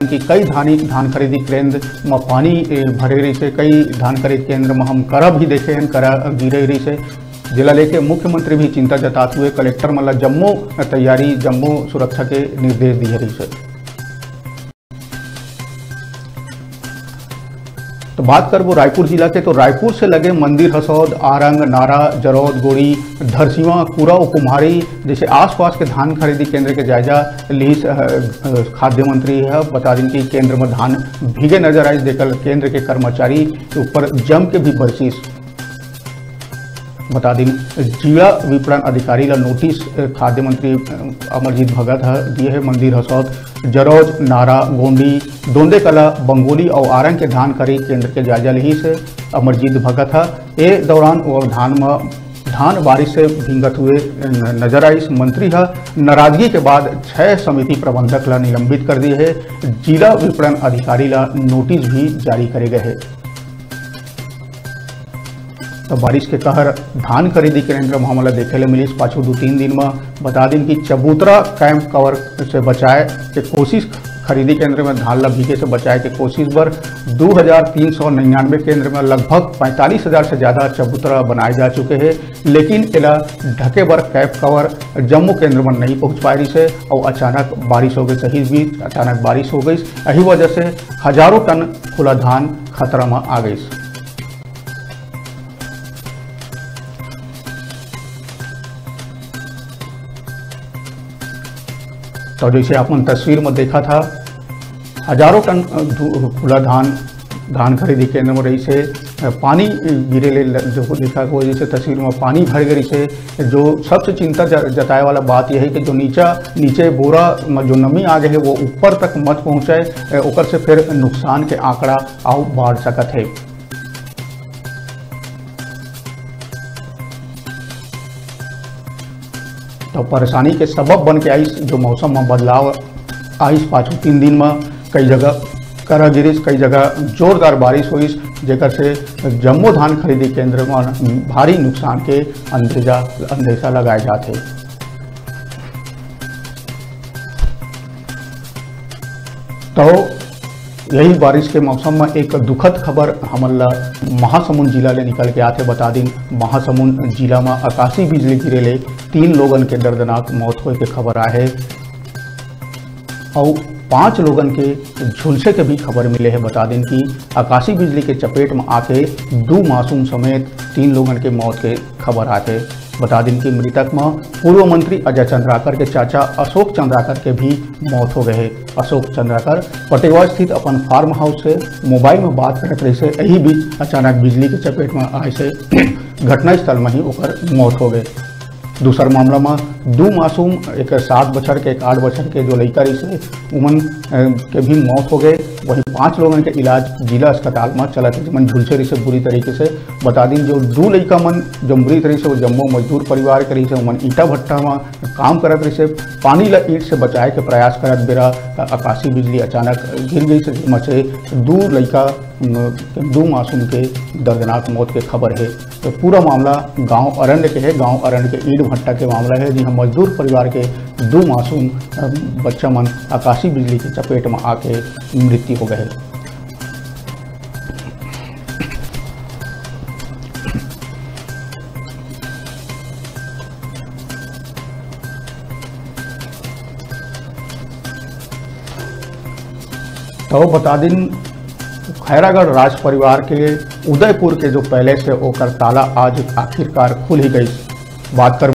दिन कि कई धान खरीदी केंद्र में पानी भरे रही से, कई धान खरीद केंद्र में हम करा भी देखे हैं, करा गिरे रही से। जिला लेके मुख्यमंत्री भी चिंता जताते हुए कलेक्टर मतलब जम्मू तैयारी, जम्मू सुरक्षा के निर्देश दिए रही से। तो बात करबो रायपुर जिला के, तो रायपुर से लगे मंदिर हसौद, आरंग, नारा, जरौद, गोड़ी, धरसीवा, कुरा और कुम्हारी जैसे आसपास के धान खरीदी केंद्र के जायजा ली खाद्य मंत्री है। बता दें कि केंद्र में धान भीगे नजर आए, देखकर केंद्र के कर्मचारी के ऊपर जम के भी बरसीस। बता दें जिला विपणन अधिकारी ला नोटिस खाद्य मंत्री अमरजीत भगत दिए है। मंदिर हसौद, जरौज, नारा, गोंडी, दोंदे कला, बंगोली और आरंग के धान खरीद केंद्र के जायजा ली से अमरजीत भगत है। ए दौरान वो धान बारिश से भींगत हुए नजर आई। मंत्री है नाराजगी के बाद 6 समिति प्रबंधक ला निलंबित कर दिए है। जिला विपणन अधिकारी ला नोटिस भी जारी करे गए है। तो बारिश के कहर धान खरीदी केंद्र मामला देखे ले मिली पाछू 2-3 दिन में। बता दें कि चबूतरा कैंप कवर से बचाए के कोशिश, खरीदी केंद्र में धान ला भीगे से बचाए के कोशिश पर 2399 केंद्र में लगभग 45,000 से ज़्यादा चबूतरा बनाए जा चुके हैं, लेकिन इला ढके बर कैंप कवर जम्मू केंद्र में नहीं पहुंच पा रही से। और अचानक बारिश हो गई, सही भी अचानक बारिश हो गई, यही वजह से हजारों टन खुला धान खतरा में आ गई। तो जैसे आपने तस्वीर में देखा था, हजारों टन खुला धान खरीदी केंद्र में रही से पानी गिरे ले जो देखा वो जैसे तस्वीर में पानी भर गई से। जो सबसे चिंता जताए वाला बात यह है कि जो नीचे बोरा में जो नमी आ गए है वो ऊपर तक मत पहुँचाए, ओकर से फिर नुकसान के आंकड़ा आउ बढ़ सकत है। तो परेशानी के सबब बन के आई जो मौसम में बदलाव आई पाछू 3 दिन में कई जगह करा गिरिश, कई जगह जोरदार बारिश हुई, जेकर से जम्मू धान खरीदी केंद्र में भारी नुकसान के अंदेशा लगाए जाते। तो यही बारिश के मौसम में एक दुखद खबर हमला महासमुंद जिला ले निकल के आते। बता दें महासमुंद जिला में आकाशीय बिजली गिरे ले 3 लोगन के दर्दनाक मौत होने की खबर आए है और 5 लोगन के झुलसे के भी खबर मिले है। बता दें कि आकाशीय बिजली के चपेट में आके 2 मासूम समेत 3 लोगन के मौत के खबर आते। बता दें कि मृतक में पूर्व मंत्री अजय चंद्राकर के चाचा अशोक चंद्राकर के भी मौत हो गए है। अशोक चंद्राकर पटेवा स्थित अपन फार्म हाउस से मोबाइल में बात करते रहे से, यही बीच अचानक बिजली के चपेट में आए से घटनास्थल में ही ओकर मौत हो गए। दूसर मामला में 2 मासूम, एक 7 बछर के, एक 8 बछर के जो लड़का रही से उमन के भी मौत हो गए। वही 5 लोगों के इलाज जिला अस्पताल में चलत है, जिमन झुलसे रही से बुरी तरीके से। बता दी जो 2 लड़का मन जो मृत रही से वो जम्मू मजदूर परिवार के रही से, उमन ईटा भट्टा में काम करत रही से। पानी ला ईट से बचाए के प्रयास करत बेरा आकाशीय बिजली अचानक गिर गई से, जिसमें से 2 लड़का 2 मासूम के दर्दनाक मौत के खबर है। तो पूरा मामला गांव अरंड के है, गांव अरंड के ईट भट्टा के मामला है, जहाँ मजदूर परिवार के 2 मासूम बच्चा मन आकाशीय बिजली के चपेट में आके मृत्यु हो गए। तो बता दिन खैरागढ़ राज परिवार के उदयपुर के जो पैलेस है ओकर ताला आज आखिरकार खुल ही गई। बात कर